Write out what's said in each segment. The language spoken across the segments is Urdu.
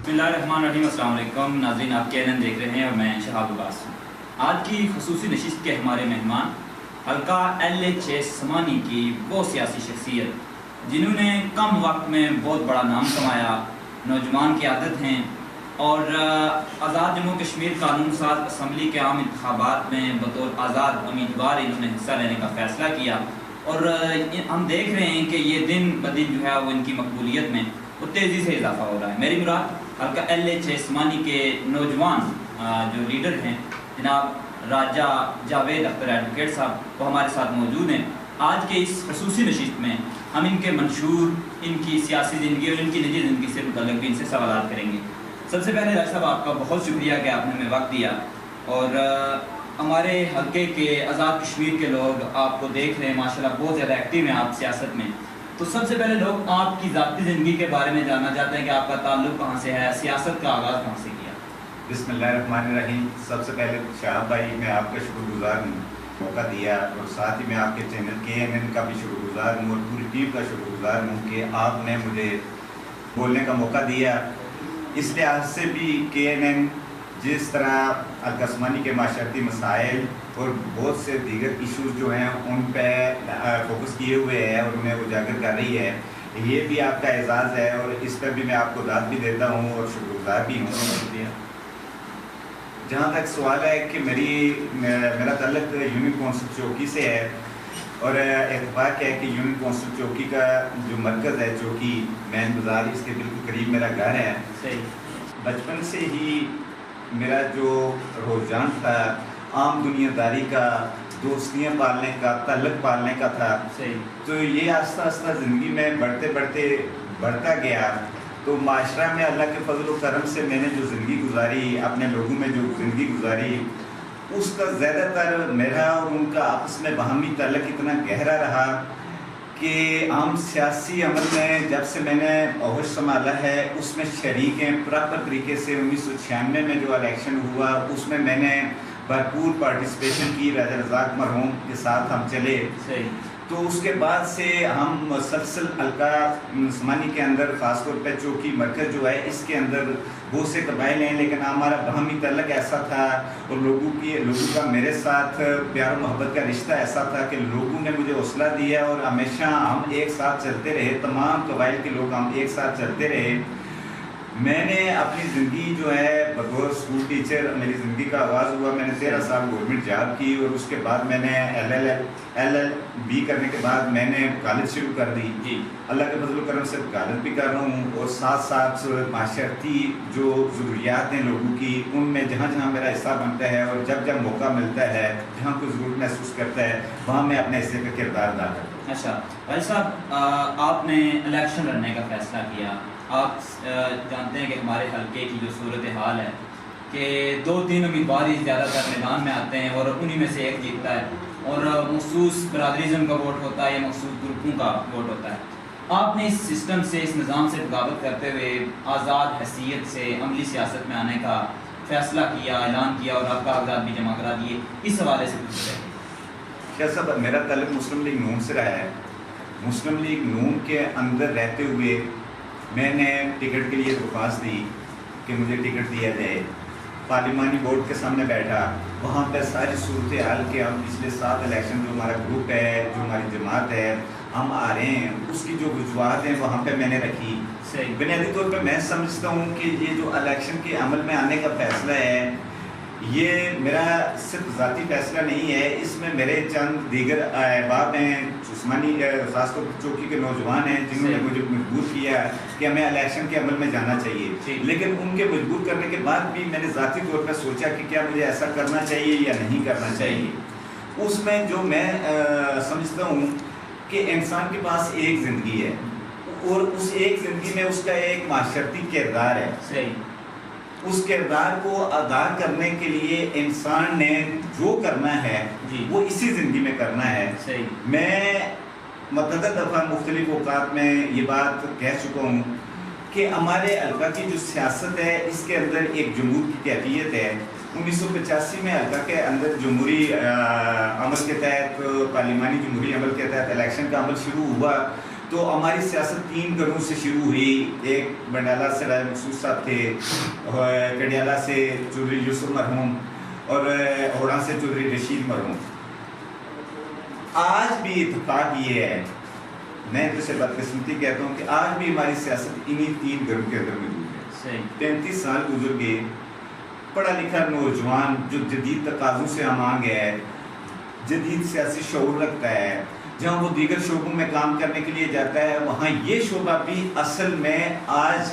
بسم اللہ الرحمن الرحیم۔ السلام علیکم ناظرین، آپ CNN دیکھ رہے ہیں اور میں شہاب عباس ہوں۔ آج کی خصوصی نشست کے ہمارے مہمان حلقہ LH سمانی کی وہ سیاسی شخصیت جنہوں نے کم وقت میں بہت بڑا نام کمایا، نوجوان قیادت ہیں اور آزاد جموں کشمیر قانون ساز اسمبلی کے عام انتخابات میں بطور آزاد امیدوار انہوں نے حصہ لینے کا فیصلہ کیا، اور ہم دیکھ رہے ہیں کہ یہ دن بدن جو ہے وہ ان کی مقبولیت میں وہ تیزی سے اضافہ ہو رہا ہے۔ میری مراد حلقہ LH سمانی کے نوجوان جو لیڈر ہیں جناب راجہ جاوید اختر ایڈوکیٹ صاحب، وہ ہمارے ساتھ موجود ہیں۔ آج کے اس خصوصی نشست میں ہم ان کے منشور، ان کی سیاسی زندگی اور ان کی نجی زندگی سے متعلق بھی ان سے سوالات کریں گے۔ سب سے پہلے راجہ صاحب، آپ کا بہت شکریہ کہ آپ نے ہمیں وقت دیا، اور ہمارے حلقے کے آزاد کشمیر کے لوگ آپ کو دیکھ رہے ہیں، ماشاءاللہ بہت زیادہ ایکٹیو ہیں آپ سیاست میں۔ تو سب سے پہلے لوگ آپ کی ذاتی زندگی کے بارے میں جاننا چاہتے ہیں کہ آپ کا تعلق کہاں سے ہے، سیاست کا آغاز کہاں سے کیا؟ بسم اللہ الرحمن الرحیم۔ سب سے پہلے شہاب بھائی، میں آپ کا شکر گزار ہوں موقع دیا، اور ساتھ ہی میں آپ کے چینل KNN کا بھی شکر گزار ہوں اور پوری ٹیم کا شکر گزار ہوں کہ آپ نے مجھے بولنے کا موقع دیا۔ اس لحاظ سے بھی KNN جس طرح حلقہ سمانی کے معاشرتی مسائل اور بہت سے دیگر ایشوز جو ہیں ان پہ فوکس کیے ہوئے ہے اور انہیں اجاگر کر رہی ہے، یہ بھی آپ کا اعزاز ہے، اور اس پہ بھی میں آپ کو داد بھی دیتا ہوں اور شکر گزار بھی ہوں۔ شکریہ۔ جہاں تک سوال ہے کہ میرا تعلق یونین کونسل چوکی سے ہے، اور اتفاق ہے کہ یونین کونسل چوکی کا جو مرکز ہے، چوکی مین بازار، اس کے بالکل قریب میرا گھر ہے۔ بچپن سے ہی میرا جو رجحان تھا عام دنیا داری کا، دوستیاں پالنے کا، تعلق پالنے کا تھا، تو یہ آہستہ آہستہ زندگی میں بڑھتا گیا۔ تو معاشرہ میں اللہ کے فضل و کرم سے میں نے جو زندگی گزاری، اپنے لوگوں میں جو زندگی گزاری، اس کا زیادہ تر میرا اور ان کا آپس میں باہمی تعلق اتنا گہرا رہا کہ عام سیاسی عمل میں جب سے میں نے عہد سنبھالا ہے اس میں شریک ہیں پراپر طریقے سے۔ 1996 میں جو الیکشن ہوا اس میں میں نے بھرپور پارٹیسپیشن کی، راجہ رزاق مرحوم کے ساتھ ہم چلے۔ تو اس کے بعد سے ہم مسلسل حلقہ سمانی کے اندر، خاص طور پہ چوکی مرکز جو ہے اس کے اندر بہت سے قبائل ہیں، لیکن ہمارا باہمی تعلق ایسا تھا اور لوگوں کا میرے ساتھ پیار و محبت کا رشتہ ایسا تھا کہ لوگوں نے مجھے حوصلہ دیا اور ہمیشہ ہم ایک ساتھ چلتے رہے، تمام قبائل کے لوگ ہم ایک ساتھ چلتے رہے۔ میں نے اپنی زندگی جو ہے بطور اسکول ٹیچر، میری زندگی کا آغاز ہوا، میں نے 13 سال گورنمنٹ جاب کی، اور اس کے بعد میں نے LLB کرنے کے بعد میں نے کالج شروع کر دی۔ اللہ کے فضل و کرم سے کالج بھی کر رہا ہوں، اور ساتھ ساتھ معاشرتی جو ضروریات ہیں لوگوں کی، ان میں جہاں جہاں میرا حصہ بنتا ہے اور جب جب موقع ملتا ہے، جہاں کوئی ضرورت محسوس کرتا ہے، وہاں میں اپنے حصے کا کردار ادا کرتا ہوں۔ اچھا بھائی صاحب، آپ نے الیکشن لڑنے کا فیصلہ کیا۔ آپ جانتے ہیں کہ ہمارے حلقے کی جو صورتحال ہے کہ 2-3 امیدوار ہی زیادہ تر میدان میں آتے ہیں اور انہی میں سے ایک جیتتا ہے، اور مخصوص برادریزم کا ووٹ ہوتا ہے یا مخصوص گروپوں کا ووٹ ہوتا ہے۔ آپ نے اس سسٹم سے، اس نظام سے بغاوت کرتے ہوئے آزاد حیثیت سے عملی سیاست میں آنے کا فیصلہ کیا، اعلان کیا، اور آپ کاغذات بھی جمع کرا دیے۔ اس حوالے سے کچھ ہے؟ شاہ صاحب، میرا تعلق مسلم لیگ نون سے رہا ہے۔ مسلم لیگ نون کے اندر رہتے ہوئے میں نے ٹکٹ کے لیے درخواست دی کہ مجھے ٹکٹ دیا جائے۔ پارلیمانی بورڈ کے سامنے بیٹھا، وہاں پہ ساری صورتحال کے ہم پچھلے 7 الیکشن جو ہمارا گروپ ہے، جو ہماری جماعت ہے، ہم آ رہے ہیں، اس کی جو وجوہات ہیں وہاں پہ میں نے رکھی۔ بنیادی طور پہ میں سمجھتا ہوں کہ یہ جو الیکشن کے عمل میں آنے کا فیصلہ ہے، یہ میرا صرف ذاتی فیصلہ نہیں ہے، اس میں میرے چند دیگر احباب ہیں، جسمانی خاص طور پر چوکی کے نوجوان ہیں، جنہوں نے مجھے مجبور کیا کہ ہمیں الیکشن کے عمل میں جانا چاہیے۔ لیکن ان کے مجبور کرنے کے بعد بھی میں نے ذاتی طور پہ سوچا کہ کیا مجھے ایسا کرنا چاہیے یا نہیں کرنا چاہیے۔ اس میں جو میں سمجھتا ہوں کہ انسان کے پاس ایک زندگی ہے، اور اس ایک زندگی میں اس کا ایک معاشرتی کردار ہے۔ اس کردار کو ادا کرنے کے لیے انسان نے جو کرنا ہے وہ اسی زندگی میں کرنا ہے۔ میں متعدد دفعہ مختلف اوقات میں یہ بات کہہ چکا ہوں کہ ہمارے حلقہ کی جو سیاست ہے اس کے اندر ایک جمہور کی کیفیت ہے۔ 1985 میں حلقہ کے اندر جمہوری عمل کے تحت، پارلیمانی جمہوری عمل کے تحت الیکشن کا عمل شروع ہوا، تو ہماری سیاست 3 گھروں سے شروع ہوئی. ایک بنڈالہ سے رائے مقصود صاحب تھے, کڈیالہ سے چودھری یوسف مرحوم, اور اوڑا سے چودھری رشید مرحوم. آج بھی اتفاق یہ ہے, میں تو سے بدقسمتی کہتا ہوں کہ آج بھی ہماری سیاست انہی 3 گھروں کے اندر موجود ہے. 35 سال گزر گئے, پڑھا لکھا نوجوان جو جدید تقاضوں سے ہم گیا ہے, جدید سیاسی شعور رکھتا ہے, جہاں وہ دیگر شعبوں میں کام کرنے کے لیے جاتا ہے, وہاں یہ شعبہ بھی اصل میں آج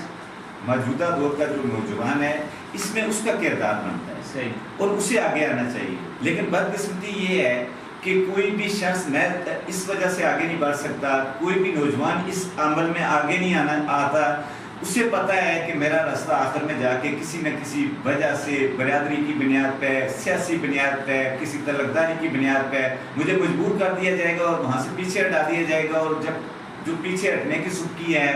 موجودہ دور کا جو نوجوان ہے اس میں اس کا کردار بنتا ہے اور اسے آگے آنا چاہیے. لیکن بدقسمتی یہ ہے کہ کوئی بھی شخص میں اس وجہ سے آگے نہیں بڑھ سکتا, کوئی بھی نوجوان اس عمل میں آگے نہیں آتا. اسے پتہ ہے کہ میرا راستہ آخر میں جا کے کسی نہ کسی وجہ سے برادری کی بنیاد پہ, سیاسی بنیاد پہ, کسی تعلقداری کی بنیاد پہ مجھے مجبور کر دیا جائے گا اور وہاں سے پیچھے ہٹا دیا جائے گا. اور جب جو پیچھے ہٹنے کی سکی ہے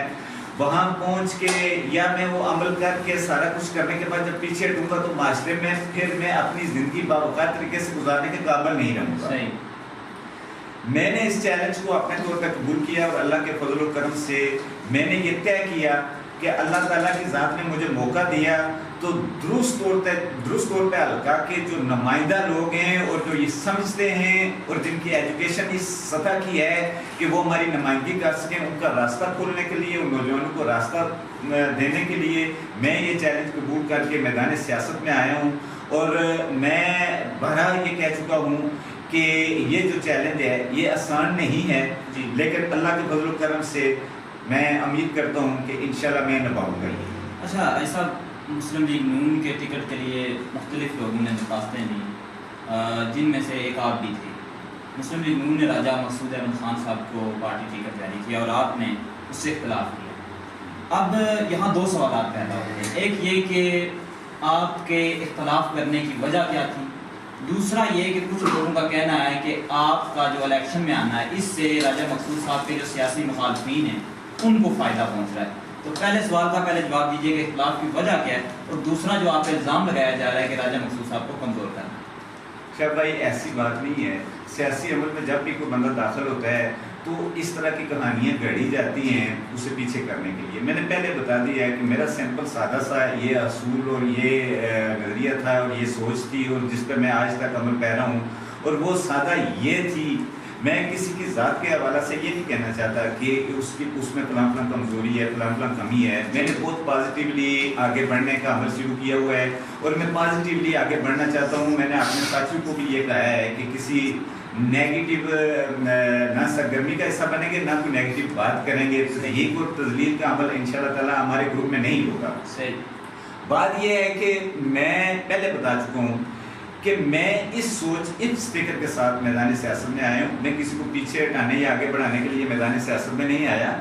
وہاں پہنچ کے یا میں وہ عمل کر کے سارا کچھ کرنے کے بعد جب پیچھے ہٹوں گا تو معاشرے میں پھر میں اپنی زندگی باوقار طریقے سے گزارنے کے قابل نہیں رہوں گا. میں نے اس چیلنج کو اپنے طور پہ قبول کیا اور اللہ کے فضل و کرم سے میں نے یہ طے کیا کہ اللہ تعالیٰ کی ذات نے مجھے موقع دیا تو درست طور پہ حلقہ کے جو نمائندہ لوگ ہیں اور جو یہ سمجھتے ہیں اور جن کی ایجوکیشن اس سطح کی ہے کہ وہ ہماری نمائندگی کر سکیں, ان کا راستہ کھولنے کے لیے, ان نوجوانوں کو راستہ دینے کے لیے میں یہ چیلنج قبول کر کے میدان سیاست میں آیا ہوں. اور میں بہرحال یہ کہہ چکا ہوں کہ یہ جو چیلنج ہے یہ آسان نہیں ہے, لیکن اللہ کے فضل و کرم سے میں امید کرتا ہوں کہ انشاءاللہ میں نبھاؤں گا. اچھا ایسا مسلم لیگ نون کے ٹکٹ کے لیے مختلف لوگوں نے درخواستیں دیں, جن میں سے ایک آپ بھی تھے. مسلم لیگ نون نے راجہ مسعود احمد خان صاحب کو پارٹی ٹکٹ جاری کیا اور آپ نے اس سے اختلاف کیا. اب یہاں 2 سوالات پیدا ہوئے ہیں. ایک یہ کہ آپ کے اختلاف کرنے کی وجہ کیا تھی, دوسرا یہ کہ کچھ لوگوں کا کہنا ہے کہ آپ کا جو الیکشن میں آنا ہے اس سے راجہ مقصود صاحب کے جو سیاسی مخالفین ہیں ان کو فائدہ پہنچ رہا ہے. تو پہلے سوال کا پہلے جواب دیجیے کہ اختلاف کی وجہ کیا ہے, اور دوسرا جو آپ پہ الزام لگایا جا رہا ہے کہ راجہ مقصود صاحب کو کمزور کرنا. شاہ بھائی ایسی بات نہیں ہے. سیاسی عمل میں جب بھی کوئی بندہ داخل ہوتا ہے تو اس طرح کی کہانیاں گھڑی جاتی ہیں اسے پیچھے کرنے کے لیے. میں نے پہلے بتا دیا ہے کہ میرا سمپل سادہ سا یہ اصول اور یہ نظریہ تھا اور یہ سوچ تھی اور جس پہ میں آج تک عمل پیرا ہوں, اور وہ سادہ یہ تھی. میں کسی کی ذات کے حوالہ سے یہ نہیں کہنا چاہتا کہ اس میں فلاں فلاں کمزوری ہے, فلاں فلاں کمی ہے. میں نے بہت پازیٹیولی آگے بڑھنے کا عمل شروع کیا ہوا ہے اور میں پازیٹیولی آگے بڑھنا چاہتا ہوں. میں نے اپنے ساتھیوں کو بھی یہ کہا ہے کہ کسی نیگیٹو نہ سرگرمی کا حصہ بنیں گے, نہ کوئی نیگیٹو بات کریں گے. تحقیق اور تذلیل کا عمل انشاءاللہ تعالیٰ ہمارے گروپ میں نہیں ہوگا. بات یہ ہے کہ میں پہلے بتا چکا ہوں کہ میں اس فکر کے ساتھ میدان سیاست میں آیا ہوں. میں کسی کو پیچھے ہٹانے یا آگے بڑھانے کے لیے میدان سیاست میں نہیں آیا.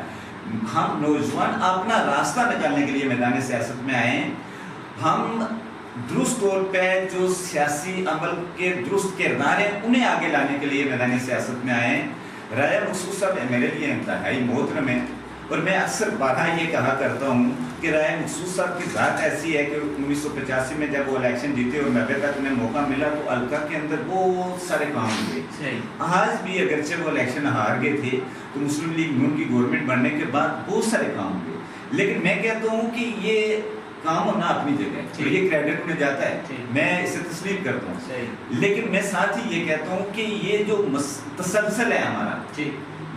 ہم نوجوان اپنا راستہ نکالنے کے لیے میدان سیاست میں آئے ہیں. ہم درست طور پہ جو سیاسی عمل کے درست کردار ہیں انہیں آگے لانے کے لیے میدان سیاست میں آئے ہیں. راجہ مقصود صاحب میرے لیے انتہائی محترم ہے اور میں اکثر بارہا یہ کہا کرتا ہوں کہ راجہ مقصود صاحب کی ذات ایسی ہے کہ 1985 میں جب وہ الیکشن جیتے اور 90 تک انہیں موقع ملا تو حلقہ کے اندر بہت سارے کام ہوئے. آج بھی اگرچہ وہ الیکشن ہار گئے تھے تو مسلم لیگ نون کی گورنمنٹ بننے کے بعد بہت سارے کام ہوئے, لیکن میں کہتا ہوں کہ یہ کام ہونا اپنی جگہ ہے, یہ کریڈٹ انہیں جاتا ہے, میں اسے تسلیم کرتا ہوں. لیکن میں ساتھ ہی یہ کہتا ہوں کہ یہ جو تسلسل ہے ہمارا,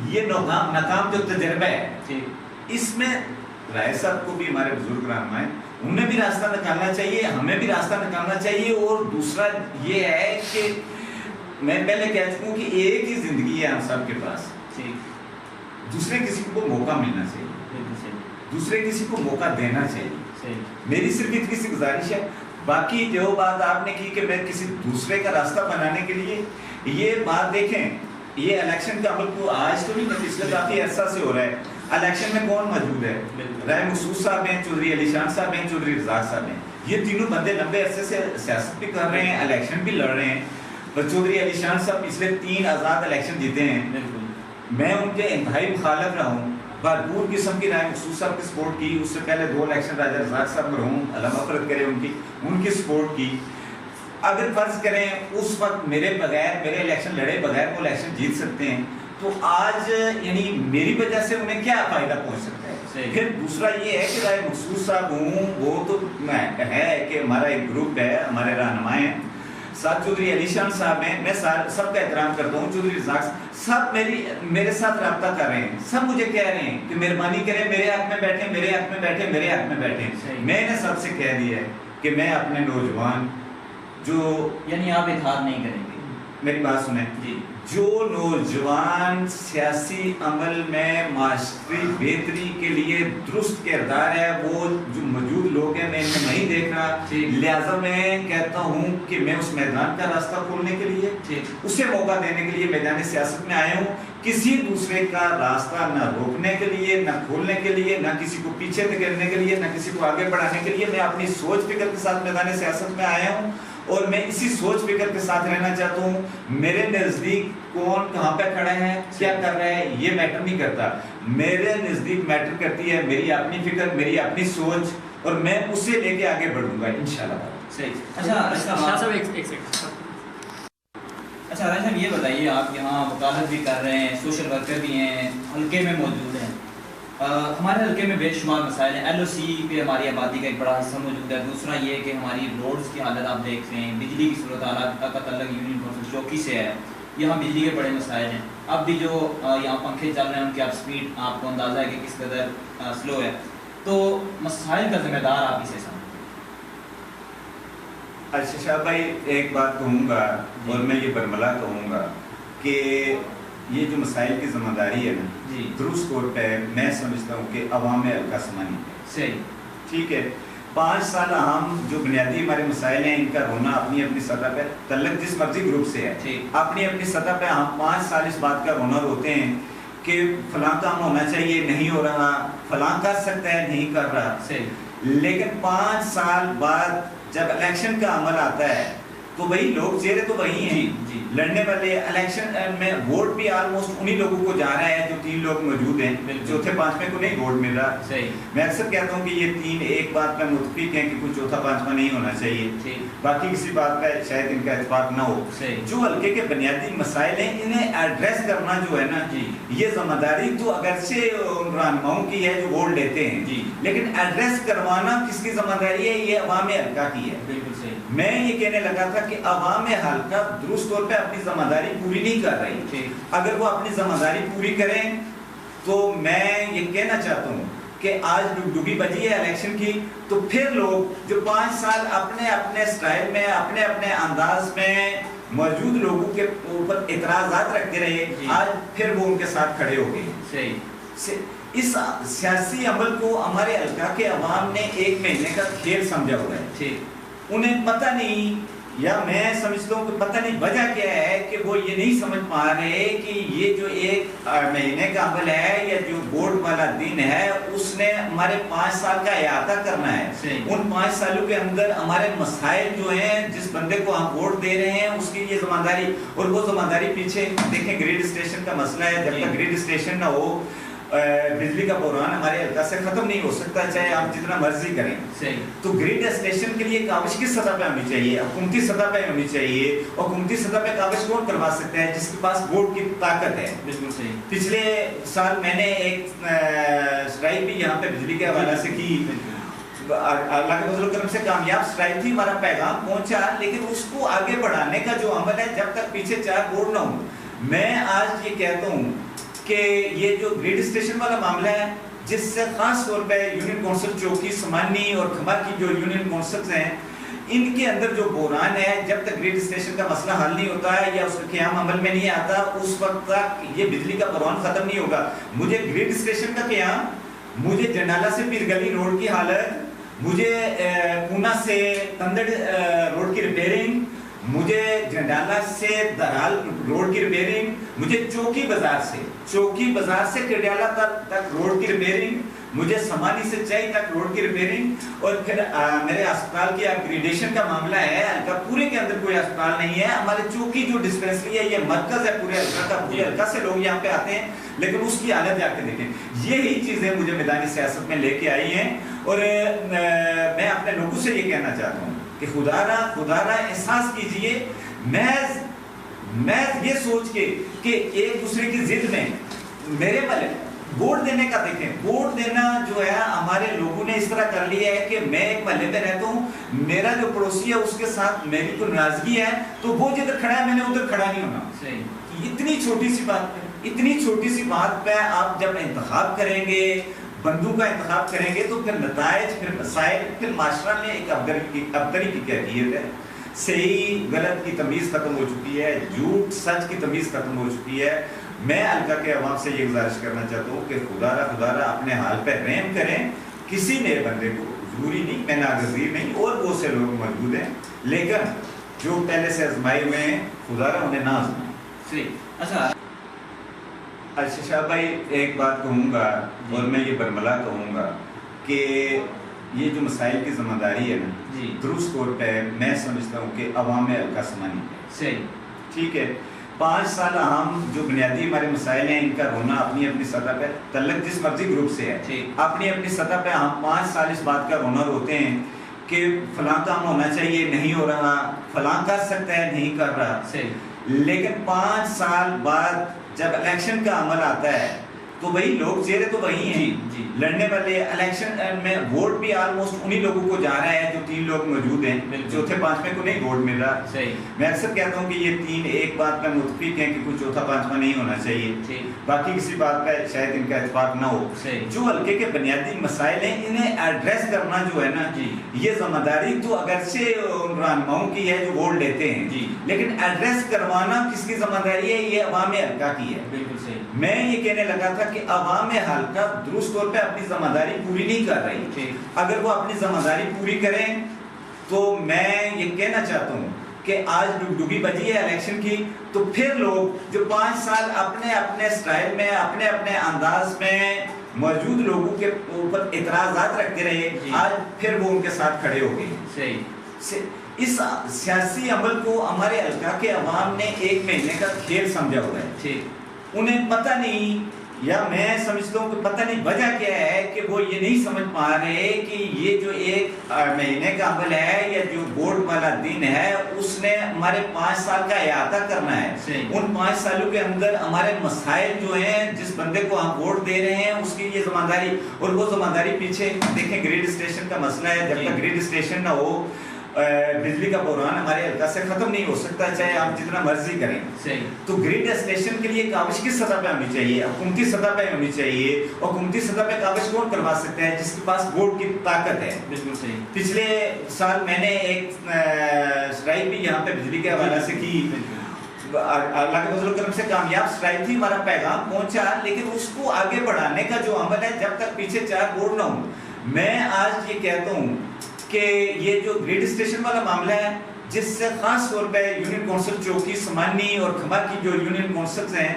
یہ ناکام جو تجربہ ہے, اس میں رائے صاحب کو بھی ہمارے بزرگ رہنما ہیں, انہیں بھی راستہ نکالنا چاہیے, ہمیں بھی راستہ نکالنا چاہیے. اور دوسرا یہ ہے کہ میں پہلے کہہ چکا ہوں کہ ایک ہی زندگی ہے ہم سب کے پاس, دوسرے کسی کو موقع ملنا چاہیے, دوسرے کسی کو موقع دینا چاہیے. میری صرف اتنی سی گزارش ہے. باقی جو بات آپ نے کی کہ میں کسی دوسرے کا راستہ بنانے کے لیے, یہ بات دیکھیں, یہ الیکشن کا عمل کو آج تو نہیں, پچھلے کافی عرصہ سے ہو رہا ہے. الیکشن میں کون موجود ہے؟ راجہ مقصود صاحب ہیں, چودھری علی شان صاحب ہیں, چودھری رزاق صاحب ہیں. یہ تینوں بندے لمبے عرصے سے سیاست بھی کر رہے ہیں, الیکشن بھی لڑ رہے ہیں. اور چودھری علی شان صاحب پچھلے 3 آزاد الیکشن جیتے ہیں. میں ان کے انتہائی مخالف رہا ہوں, بھرپور قسم کی راجہ مقصود صاحب کی سپورٹ کی. اس سے پہلے 2 الیکشن راجہ رزاق صاحب مرحوم اللہ مغفرت کرے ان کی سپورٹ کی. اگر فرض کریں اس وقت میرے الیکشن لڑے بغیر وہ الیکشن جیت سکتے ہیں, تو آج یعنی میری وجہ سے انہیں کیا فائدہ پہنچ سکتا ہے؟ پھر دوسرا یہ ہے کہ رائے مقصود صاحب ہوں، وہ تو ہے کہ ہمارا ایک گروپ ہے، ہمارے رہنما ہیں، ساتھ چودھری علی شان صاحب ہیں، میں سب کا احترام کرتا ہوں، چودھری رزاق سب میرے ساتھ رابطہ کر رہے ہیں، سب مجھے کہہ رہے ہیں کہ مہربانی کریں میرے حق میں بیٹھیں، میرے حق میں بیٹھیں، میرے حق میں بیٹھیں۔ میں نے سب سے کہہ دیا ہے کہ میں اپنے نوجوان جو یعنی آپ اظہار نہیں کریں گے، میری بات سنیں جی، جو نوجوان سیاسی عمل میں معاشرتی بہتری کے لیے درست کردار ہے، وہ جو موجود لوگ ہیں میں ان میں نہیں دیکھ رہا، لہٰذا میں کہتا ہوں کہ میں اس میدان کا راستہ کھولنے کے لیے، اسے موقع دینے کے لیے میدان سیاست میں آیا ہوں، کسی دوسرے کا راستہ نہ روکنے کے لیے، نہ کھولنے کے لیے، نہ کسی کو پیچھے دھکیلنے کے لیے، نہ کسی کو آگے بڑھانے کے لیے۔ میں اپنی سوچ فکر کے ساتھ میدان سیاست میں آیا ہوں اور میں اسی سوچ فکر کے ساتھ رہنا چاہتا ہوں۔ میرے نزدیک کون کہاں پہ کھڑا ہے، کیا کر رہا ہے، یہ میٹر نہیں کرتا، میرے نزدیک میٹر کرتی ہے میری اپنی فکر، میری اپنی سوچ، اور میں اسے لے کے آگے بڑھوں گا انشاءاللہ۔ صحیح۔ اچھا راجہ صاحب یہ بتائیے، آپ یہاں وکالت بھی کر رہے ہیں، سوشل ورکر بھی ہیں، حلقے میں موجود ہیں، ہمارے حلقے میں بے شمار مسائل ہیں، ایل او سی پہ ہماری آبادی کا ایک بڑا حصہ موجود ہے، دوسرا یہ کہ ہماری روڈز کی حالت آپ دیکھ رہے ہیں، بجلی کی صورتحال کا تعلق یونین کونسل چوکی سے ہے، یہاں بجلی کے بڑے مسائل ہیں، اب بھی جو یہاں پنکھے چل رہے ہیں ان کی آپ سپیڈ آپ کو اندازہ ہے کہ کس قدر سلو ہے، تو مسائل کا ذمہ دار آپ اسے سمجھتے ہیں؟ اچھا شاہ بھائی ایک بات کہوں گا اور میں یہ برملا کہوں گا کہ یہ جو مسائل کی ذمہ داری ہے نا، درست طور پہ میں سمجھتا ہوں کہ عوام حلقہ سمانی ہے، صحیح، ٹھیک ہے۔ 5 سال ہم جو بنیادی ہمارے مسائل ہیں ان کا رونا اپنی اپنی سطح پہ تعلق جس مرضی گروپ سے ہے، اپنی اپنی سطح پہ ہم 5 سال اس بات کا رونا روتے ہیں کہ فلاں کام ہونا چاہیے نہیں ہو رہا، فلاں کر سکتا ہے نہیں کر رہا، لیکن 5 سال بعد جب الیکشن کا عمل آتا ہے تو وہی لوگ، چہرے تو وہی ہیں لڑنے والے، الیکشن میں ووٹ بھی آلموسٹ انہی لوگوں کو جا رہا ہے جو 3 لوگ موجود ہیں، چوتھے 5ویں کو نہیں ووٹ مل رہا۔ میں اکثر کہتا ہوں کہ یہ 3 ایک بات پہ متفق ہیں کہ کوئی چوتھا 5واں نہیں ہونا چاہیے، باقی کسی بات پہ شاید ان کا اتفاق نہ ہو۔ جو حلقے کے بنیادی مسائل ہیں انہیں ایڈریس کرنا جو ہے نا، یہ ذمہ داری تو اگرچہ رہنماؤں کی ہے جو ووٹ لیتے ہیں، لیکن ایڈریس کروانا کس کی ذمہ داری ہے؟ یہ عوام حلقہ کی ہے۔ میں یہ کہنے لگا تھا کہ عوام حلقہ درست طور پہ اپنی ذمہ داری پوری نہیں کر رہی، اگر وہ اپنی ذمہ داری پوری کریں تو میں یہ کہنا چاہتا ہوں کہ آج ڈگی بجی ہے الیکشن کی، تو پھر لوگ جو 5 سال اپنے اپنے سٹائل میں، اپنے اپنے انداز میں موجود لوگوں کے اوپر اعتراضات رکھتے رہے، آج پھر وہ ان کے ساتھ کھڑے ہو گئے۔ اس سیاسی عمل کو ہمارے حلقہ کے عوام نے 1 مہینے کا کھیل سمجھا ہوا ہے، انہیں پتہ نہیں، یا میں سمجھتا ہوں کہ پتہ نہیں وجہ کیا ہے کہ وہ یہ نہیں سمجھ پا رہے کہ یہ جو 1 مہینے کا عمل ہے یا جو ووٹ والا دن ہے اس نے ہمارے 5 سال کا احاطہ کرنا ہے۔ ان 5 سالوں کے اندر ہمارے مسائل جو ہیں، جس بندے کو ہم ووٹ دے رہے ہیں اس کی یہ ذمہ داری، اور وہ ذمہ داری پیچھے دیکھیں گریڈ اسٹیشن کا مسئلہ ہے، جب تک گریڈ اسٹیشن نہ ہو بجلی کا بحران ہمارے حلقہ سے ختم نہیں ہو سکتا، چاہے آپ جتنا مرضی کریں۔ تو گریڈ اسٹیشن کے لیے کاوش کس سطح پہ ہونی چاہیے؟ حکومتی سطح پہ ہونی چاہیے، اور حکومتی سطح پہ کاوش کون کروا سکتا ہے؟ جس کے پاس ووٹ کی طاقت ہے۔ بالکل صحیح۔ پچھلے سال میں نے ایک اسٹرائک بھی یہاں پہ بجلی کے حوالے سے کی، اللہ کے فضل و کرم سے کامیاب اسٹرائک تھی، ہمارا پیغام پہنچا، لیکن اس کو آگے بڑھانے کا جو عمل ہے جب تک پیچھے 4 ووٹ نہ ہوں، میں آج یہ کہتا ہوں کہ یہ جو گریڈ اسٹیشن والا معاملہ ہے، جس سے خاص طور پہ یونین کونسل چوکی، سمانی اور کھمبا کی جو یونین کونسلز ہیں، ان کے اندر جو بحران ہے، جب تک گریڈ اسٹیشن کا مسئلہ حل نہیں ہوتا ہے یا اس کا قیام عمل میں نہیں آتا، اس وقت تک یہ بجلی کا بحران ختم نہیں ہوگا۔ مجھے گریڈ اسٹیشن کا قیام، مجھے جنڈالا سے پیر گلی روڈ کی حالت، مجھے پونا سے تندڑ روڈ کی ریپیرنگ، مجھے جنڈالا سے درال روڈ کی ریپیرنگ، مجھے چوکی بازار سے کڈیالہ تک روڈ کی ریپیرنگ، مجھے سمانی سے چائی تک روڈ کی ریپیرنگ، اور پھر میرے اسپتال کی اپگریڈیشن کا معاملہ ہے۔ حلقہ پورے کے اندر کوئی اسپتال نہیں ہے، ہمارے چوکی جو ڈسپینسری ہے یہ مرکز ہے پورے حلقہ کا، پورے حلقہ سے لوگ یہاں پہ آتے ہیں، لیکن اس کی حالت جا کے دیکھیں۔ یہی چیزیں مجھے میدانی سیاست میں لے کے آئی ہیں، اور میں اپنے لوگوں سے یہ کہنا چاہتا ہوں کہ خدا را احساس کیجئے، میں یہ سوچ کے کہ ایک دوسرے کی ضد میں میرے والے ووٹ دینے کا دیکھیں، ووٹ دینا جو ہے ہمارے لوگوں نے اس طرح کر لیا ہے کہ میں ایک محلے میں رہتا ہوں، میرا جو پڑوسی ہے اس کے ساتھ میری تو ناراضگی ہے تو وہ جدھر کھڑا ہے میں نے ادھر کھڑا نہیں ہونا۔ اتنی چھوٹی سی بات پہ، اتنی چھوٹی سی بات پہ آپ جب انتخاب کریں گے، بندوں کا انتخاب کریں گے تو پھر نتائج، پھر مسائل، پھر معاشرہ میں ایک ابتری کی کیفیت ہے۔ صحیح غلط کی تمیز ختم ہو چکی ہے، جھوٹ سچ کی تمیز ختم ہو چکی ہے۔ میں حلقہ کے عوام سے یہ گزارش کرنا چاہتا ہوں کہ خدا را اپنے حال پہ رحم کریں، کسی نئے بندے کو، ضروری نہیں، میں ناگزیر نہیں، اور بہت سے لوگ موجود ہیں، لیکن جو پہلے سے آزمائے ہوئے ہیں خدا را انہیں نہ آزمائیں۔ اچھا شاہ بھائی ایک بات کہوں گا اور میں یہ برملا کہوں گا کہ یہ جو مسائل کی ذمہ داری ہے نا، درست طور پہ میں سمجھتا ہوں کہ عوام حلقہ سمانی ہے، ٹھیک ہے۔ 5 سال ہم جو بنیادی ہمارے مسائل ہیں ان کا رونا اپنی اپنی سطح پہ، تعلق جس مرضی گروپ سے ہے، اپنی اپنی سطح پہ ہم 5 سال اس بات کا رونا روتے ہیں کہ فلاں کام ہونا چاہیے نہیں ہو رہا، فلاں کر سکتا ہے نہیں کر رہا، لیکن 5 سال بعد جب الیکشن کا عمل آتا ہے تو وہی لوگ، چہرے تو وہی ہیں، لڑنے والے، الیکشن میں ووٹ بھی آلموسٹ انہی لوگوں کو جا رہا ہے جو 3 لوگ موجود ہیں، چوتھے 5ویں کو نہیں ووٹ مل رہا۔ میں اکثر کہتا ہوں کہ یہ 3 ایک بات پہ متفق ہیں کہ کوئی چوتھا 5واں نہیں ہونا چاہیے، باقی کسی بات پہ شاید ان کا اتفاق نہ ہو۔ جو حلقے کے بنیادی مسائل ہیں انہیں ایڈریس کرنا جو ہے نا، یہ ذمہ داری تو اگرچہ رہنماؤں کی ہے جو ووٹ لیتے ہیں، لیکن ایڈریس کروانا کس کی ذمہ داری ہے؟ یہ عوام حلقہ کی ہے۔ میں یہ کہنے لگا تھا کہ عوام حلقہ درست طور پہ اپنی ذمہ داری پوری نہیں کر رہی، اگر وہ اپنی ذمہ داری پوری کریں تو میں یہ کہنا چاہتا ہوں کہ آج ڈگڈگی بجی ہے الیکشن کی، تو پھر لوگ جو 5 سال اپنے اپنے سٹائل میں، اپنے اپنے انداز میں موجود لوگوں کے اوپر اعتراضات رکھتے رہے، آج پھر وہ ان کے ساتھ کھڑے ہو گئے۔ اس سیاسی عمل کو ہمارے حلقہ کے عوام نے 1 مہینے کا کھیل سمجھا ہوا ہے، انہیں پتہ نہیں، یا میں سمجھتا ہوں کہ پتہ نہیں وجہ کیا ہے کہ وہ یہ نہیں سمجھ پا رہے کہ یہ جو 1 مہینے کا عمل ہے یا جو ووٹ والا دن ہے اس نے ہمارے 5 سال کا احاطہ کرنا ہے۔ ان 5 سالوں کے اندر ہمارے مسائل جو ہیں، جس بندے کو ہم ووٹ دے رہے ہیں اس کی یہ ذمہ داری، اور وہ ذمہ داری پیچھے دیکھیں گریڈ اسٹیشن کا مسئلہ ہے، جب تک گریڈ اسٹیشن نہ ہو بجلی کا بحران ہمارے حلقہ سے ختم نہیں ہو سکتا، چاہے آپ جتنا مرضی کریں۔ تو گریڈ اسٹیشن کے لیے کاوش کس سطح پہ ہونی چاہیے؟ حکومتی سطح پہ ہونی چاہیے۔ حکومتی سطح پہ کاوش کون کروا سکتا ہے؟ جس کے پاس ووٹ کی طاقت ہے۔ پچھلے سال میں نے ایک اسٹرائک بھی یہاں پہ بجلی کے حوالے سے کی، اللہ کے فضل و کرم سے کامیاب اسٹرائک تھی، ہمارا پیغام پہنچا، لیکن اس کو آگے بڑھانے کا جو عمل ہے جب تک پیچھے 4 ووٹ نہ ہوں، میں آج یہ کہتا ہوں کہ یہ جو گریڈ اسٹیشن والا معاملہ ہے، جس سے خاص طور پہ یونین کونسل چوکی، سمانی اور کھمر کی جو یونین کونسلز ہیں،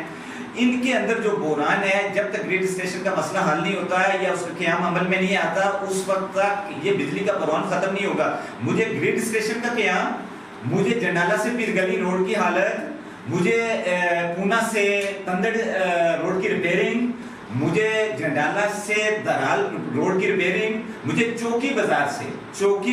ان کے اندر جو بحران ہے، جب تک گریڈ اسٹیشن کا مسئلہ حل نہیں ہوتا ہے یا اس کا قیام عمل میں نہیں آتا، اس وقت تک یہ بجلی کا بحران ختم نہیں ہوگا۔ مجھے گریڈ اسٹیشن کا قیام، مجھے جنڈالا سے پیر گلی روڈ کی حالت، مجھے پونا سے تندڑ روڈ کی ریپیرنگ، مجھے جنڈالا سے درال روڈ کی ریپیرنگ، مجھے چوکی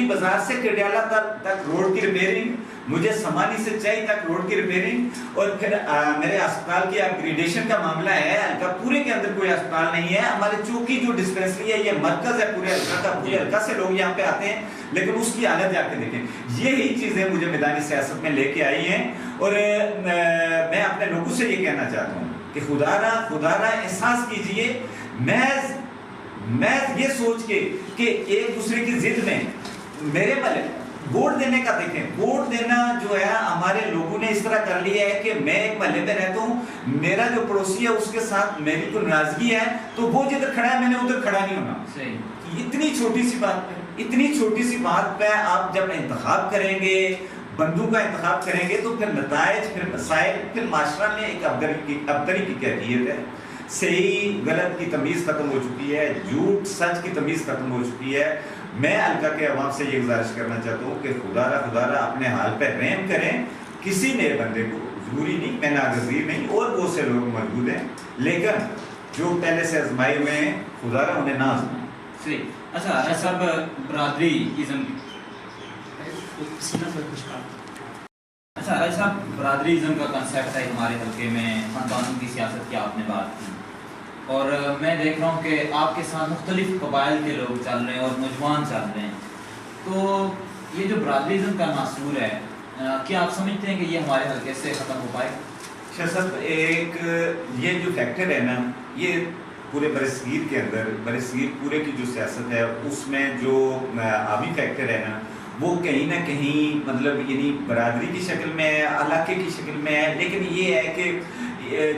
بازار سے کڈیالہ تک روڈ کی ریپیرنگ، مجھے سمانی سے چائی تک روڈ کی ریپیرنگ، اور پھر میرے اسپتال کی اپ گریڈیشن کا معاملہ ہے۔ حلقہ پورے کے اندر کوئی اسپتال نہیں ہے، ہمارے چوکی جو ڈسپینسری ہے یہ مرکز ہے پورے حلقہ کا، پورے حلقہ سے لوگ یہاں پہ آتے ہیں، لیکن اس کی حالت جا کے دیکھیں۔ یہی چیزیں مجھے میدانی سیاست میں لے کے آئی ہیں، اور میں اپنے لوگوں سے یہ کہنا چاہتا ہوں کہ خدا را احساس کیجئے، میں یہ سوچ کے کہ ایک دوسرے کی ضد میں میرے والے ووٹ دینے کا دیکھیں، ووٹ دینا جو ہے ہمارے لوگوں نے اس طرح کر لیا ہے کہ میں ایک محلے میں رہتا ہوں، میرا جو پڑوسی ہے اس کے ساتھ میری تو ناراضگی ہے تو وہ جدھر کھڑا ہے میں نے ادھر کھڑا نہیں ہونا۔ اتنی چھوٹی سی بات پہ آپ جب انتخاب کریں گے، بندوں کا انتخاب کریں گے، تو پھر نتائج، پھر مسائل، پھر معاشرہ میں ایک ابتری کی کیفیت ہے۔ صحیح غلط کی تمیز ختم ہو چکی ہے، جھوٹ سچ کی تمیز ختم ہو چکی ہے۔ میں حلقہ کے عوام سے یہ گزارش کرنا چاہتا ہوں کہ خدا را اپنے حال پہ رحم کریں، کسی نئے بندے کو، ضروری نہیں، میں ناگزیر نہیں، اور بہت سے لوگ موجود ہیں، لیکن جو پہلے سے آزمائے ہوئے ہیں خدا را انہیں نہ آزمائیں۔ اچھا صاحب، برادری ازم اچھا راجہ صاحب، برادریزم کا کنسیپٹ ہے ہمارے حلقے میں، خاندانوں کی سیاست کی آپ نے بات کی، اور میں دیکھ رہا ہوں کہ آپ کے ساتھ مختلف قبائل کے لوگ چل رہے ہیں اور نوجوان چل رہے ہیں، تو یہ جو برادریزم کا ناصور ہے، کیا آپ سمجھتے ہیں کہ یہ ہمارے حلقے سے ختم ہو پائے؟ شاہ صاحب، ایک یہ جو فیکٹر ہے نا، یہ پورے برصغیر کے اندر، برصغیر پورے کی جو سیاست ہے اس میں جو آبی فیکٹر ہے نا، وہ کہیں نہ کہیں مطلب یعنی برادری کی شکل میں ہے، علاقے کی شکل میں ہے، لیکن یہ ہے کہ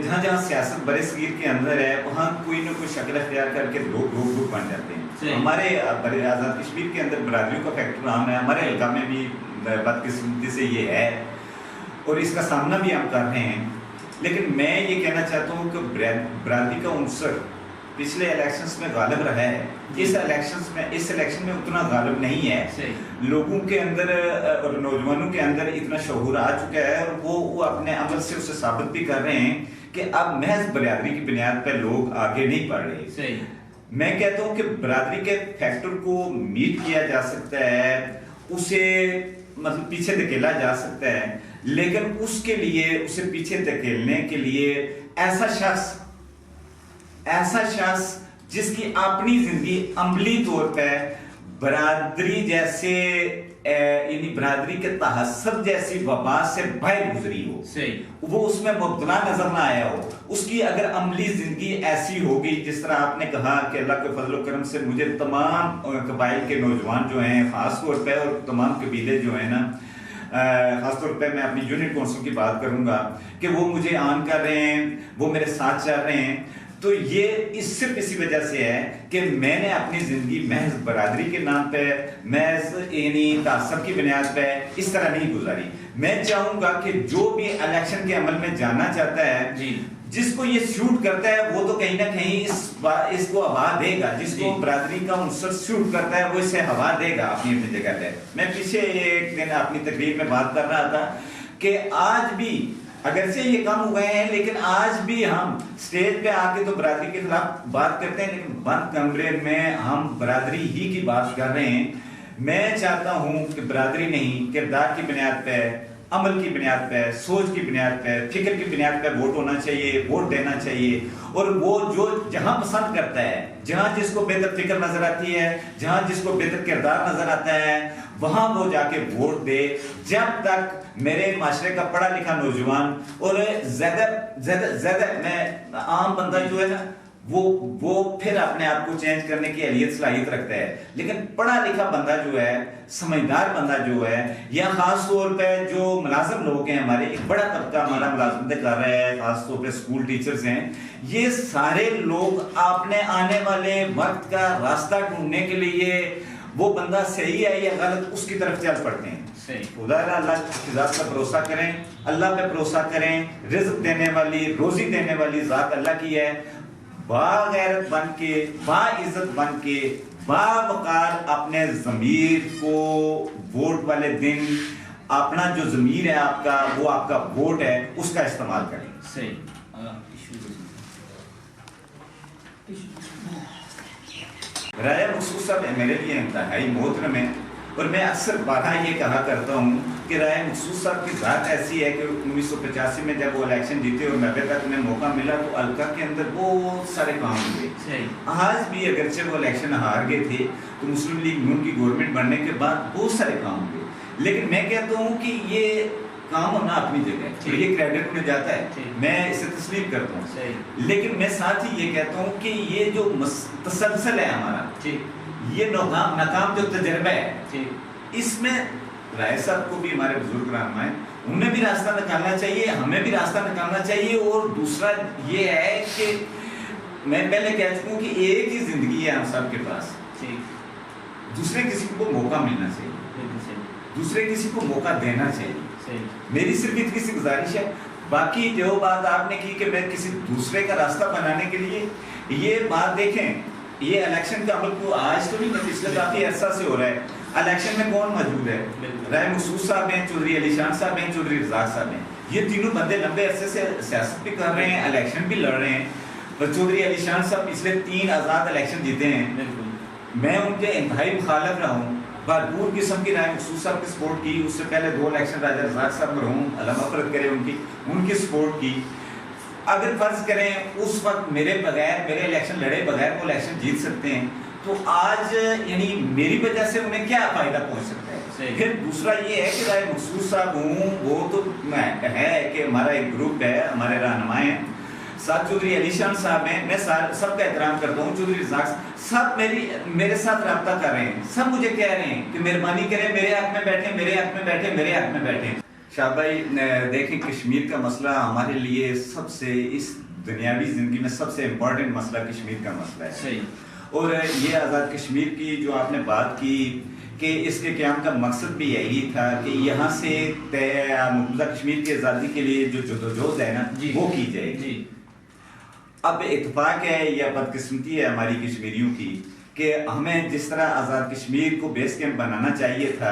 جہاں جہاں سیاست برصغیر کے اندر ہے وہاں کوئی نہ کوئی شکل اختیار کر کے لوگ گروپ بن جاتے ہیں۔ ہمارے آزاد کشمیر کے اندر برادریوں کا فیکٹر عام ہے، ہمارے علاقہ میں بھی بدقسمتی سے یہ ہے اور اس کا سامنا بھی ہم کر رہے ہیں، لیکن میں یہ کہنا چاہتا ہوں کہ برادری کا عنصر پچھلے الیکشنز میں غالب رہا ہے، اس الیکشن میں اتنا غالب نہیں ہے، لوگوں کے اندر اور نوجوانوں کے اندر اتنا شعور آ چکا ہے اور وہ اپنے عمل سے اسے ثابت بھی کر رہے ہیں کہ اب محض برادری کی بنیاد پہ لوگ آگے نہیں بڑھ رہے۔ میں کہتا ہوں کہ برادری کے فیکٹر کو میٹ کیا جا سکتا ہے، اسے مطلب پیچھے دھکیلا جا سکتا ہے، لیکن اس کے لیے اسے پیچھے دھکیلنے کے لیے ایسا شخص جس کی اپنی زندگی عملی طور پہ برادری جیسے یعنی برادری کے تحسب جیسی وبا سے باہر گزری ہو، وہ اس میں مبتلا نظر نہ آیا ہو، اس کی اگر عملی زندگی ایسی ہوگی جس طرح آپ نے کہا کہ اللہ کے فضل و کرم سے مجھے تمام قبائل کے نوجوان جو ہیں خاص طور پہ اور تمام قبیلے جو ہیں نا، خاص طور پہ میں اپنی یونٹ کونسل کی بات کروں گا کہ وہ مجھے آن کر رہے ہیں، وہ میرے ساتھ چل رہے ہیں، تو یہ صرف اسی وجہ سے ہے کہ میں نے اپنی زندگی محض برادری کے نام پہ، محض یعنی تعصب کی بنیاد پہ اس طرح نہیں گزاری۔ میں چاہوں گا کہ جو بھی الیکشن کے عمل میں جاننا چاہتا ہے، جس کو یہ سیوٹ کرتا ہے وہ تو کہیں نہ کہیں اس کو ہوا دے گا، جس کو برادری کا عنصر سیوٹ کرتا ہے وہ اسے ہوا دے گا اپنی جگہ پہ۔ میں پیچھے ایک دن اپنی تقریر میں بات کر رہا تھا کہ آج بھی اگرچہ یہ کم ہو گئے ہیں لیکن آج بھی ہم سٹیج پہ آ کے تو برادری کے خلاف بات کرتے ہیں، لیکن بند کمرے میں ہم برادری ہی کی بات کر رہے ہیں۔ میں چاہتا ہوں کہ برادری نہیں، کردار کی بنیاد پہ، عمل کی بنیاد پہ، سوچ کی بنیاد پہ، فکر کی بنیاد پہ ووٹ ہونا چاہیے، ووٹ دینا چاہیے، اور وہ جو جہاں پسند کرتا ہے، جہاں جس کو بہتر فکر نظر آتی ہے، جہاں جس کو بہتر کردار نظر آتا ہے، وہاں وہ جا کے ووٹ دے۔ جب تک میرے معاشرے کا پڑھا لکھا نوجوان اور زیادہ میں عام بندہ جو ہے نا وہ پھر اپنے آپ کو چینج کرنے کی اہلیت صلاحیت رکھتا ہے، لیکن پڑھا لکھا بندہ جو ہے، سمجھدار بندہ جو ہے، یا خاص طور پہ جو ملازم لوگ ہیں، ہمارے ایک بڑا طبقہ ہمارا ملازمتیں کر رہا ہے، خاص طور پہ اسکول ٹیچرز ہیں، یہ سارے لوگ اپنے آنے والے وقت کا راستہ ڈھونڈنے کے لیے وہ بندہ صحیح ہے یا غلط اس کی طرف چل پڑتے ہیں۔ خدا اللہ کی ذات پر بھروسہ کریں، اللہ پہ بھروسہ کریں، رزق دینے والی، روزی دینے والی ذات اللہ کی ہے۔ باغیرت بن کے، با عزت بن کے، با وقار اپنے ضمیر کو ووٹ والے دن، اپنا جو ضمیر ہے آپ کا، وہ آپ کا ووٹ ہے، اس کا استعمال کریں۔ صحیح۔ راجہ مقصود صاحب میرے لیے انتہائی محترم ہے، اور میں اکثر بارہا یہ کہا کرتا ہوں کہ راجہ مقصود صاحب کی ذات ایسی ہے کہ 1985 میں جب وہ الیکشن جیتے اور 90 تک میں موقع ملا تو حلقہ کے اندر بہت سارے کام ہوئے۔ آج بھی اگرچہ وہ الیکشن ہار گئے تھے تو مسلم لیگ نون کی گورنمنٹ بننے کے بعد بہت سارے کام ہوئے، لیکن میں کہتا ہوں کہ یہ کام ہونا اپنی جگہ ہے، یہ کریڈٹ میں جاتا ہے، میں اسے تسلیم کرتا ہوں، لیکن میں ساتھ ہی یہ کہتا ہوں کہ یہ جو تسلسل ہے ہمارا، یہ ناکام جو تجربہ ہے، اس میں رائے صاحب کو بھی، ہمارے بزرگ رہنما ہیں، انہیں بھی راستہ نکالنا چاہیے، ہمیں بھی راستہ نکالنا چاہیے، اور دوسرا یہ ہے کہ میں پہلے کہہ چکا ہوں کہ ایک ہی زندگی ہے ہم سب کے پاس، دوسرے کسی کو موقع ملنا چاہیے، دوسرے کسی کو موقع دینا چاہیے۔ میری صرف اتنی سی گزارش ہے، باقی جو بات آپ نے کی کہ میں کسی دوسرے کا راستہ بنانے کے لیے، یہ بات دیکھیں، یہ الیکشن کا عمل کو آج تو نہیں، پچھلے کافی عرصہ سے ہو رہا ہے۔ الیکشن میں کون موجود ہے؟ راجہ مقصود صاحب ہیں، چودھری علی شان صاحب ہیں، چودھری رزاق صاحب ہیں، یہ تینوں بندے لمبے عرصے سے سیاست بھی کر رہے ہیں، الیکشن بھی لڑ رہے ہیں، اور چودھری علی شان صاحب پچھلے 3 آزاد الیکشن جیتے ہیں، میں ان کے انتہائی مخالف رہا ہوں، بھرپور قسم کی رائے مخصوص صاحب کی سپورٹ کی. اس سے پہلے 2 الیکشن راجہ رزاق صاحب مرحوم اللہ مغفرت کرے ان کی سپورٹ کی. اگر فرض کریں اس وقت میرے الیکشن لڑے بغیر وہ الیکشن جیت سکتے ہیں تو آج یعنی میری وجہ سے انہیں کیا فائدہ پہنچ سکتا ہے. پھر دوسرا یہ ہے کہ رائے مخصوص صاحب ہوں وہ تو ہے کہ ہمارا ایک گروپ ہے, ہمارے رہنما ہیں, ساتھ چودھری علی شان صاحب ہیں, میں سب کا احترام کرتا ہوں, چودھری رزاق سب میرے ساتھ رابطہ کر رہے ہیں, سب مجھے کہہ رہے ہیں کہ مہربانی کریں میرے حق میں بیٹھیں, میرے حق میں بیٹھیں, میرے حق میں بیٹھیں. شاہ بھائی دیکھیں کشمیر کا مسئلہ ہمارے لیے سب سے اس دنیاوی زندگی میں سب سے امپورٹنٹ مسئلہ کشمیر کا مسئلہ ہے. صحیح. اور یہ آزاد کشمیر کی جو آپ نے بات کی کہ اس کے قیام کا مقصد بھی یہی تھا کہ یہاں سے مقبوضہ کشمیر کی آزادی کے لیے جو جدوجہد ہے نا وہ کی جائے. جی. اب اتفاق ہے یا بدقسمتی ہے ہماری کشمیریوں کی کہ ہمیں جس طرح آزاد کشمیر کو بیس کیمپ بنانا چاہیے تھا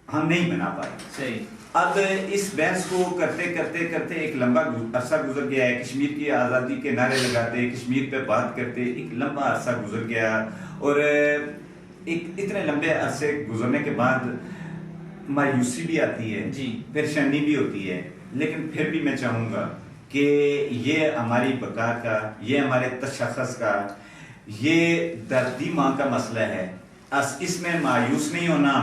ہم نہیں بنا پائے. صحیح. اب اس بحث کو کرتے کرتے کرتے ایک لمبا عرصہ گزر گیا ہے. کشمیر کی آزادی کے نعرے لگاتے, کشمیر پہ بات کرتے ایک لمبا عرصہ گزر گیا, اور ایک اتنے لمبے عرصے گزرنے کے بعد مایوسی بھی آتی ہے, جی, پریشانی بھی ہوتی ہے. لیکن پھر بھی میں چاہوں گا کہ یہ ہماری بقا کا, یہ ہمارے تشخص کا, یہ دردی ماں کا مسئلہ ہے. اس میں مایوس نہیں ہونا.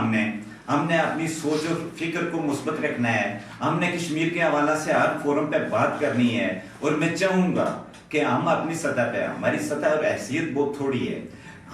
ہم نے اپنی سوچ اور فکر کو مثبت رکھنا ہے. ہم نے کشمیر کے حوالہ سے ہر فورم پہ بات کرنی ہے, اور میں چاہوں گا کہ ہم اپنی سطح پہ, ہماری سطح اور حیثیت بہت تھوڑی ہے,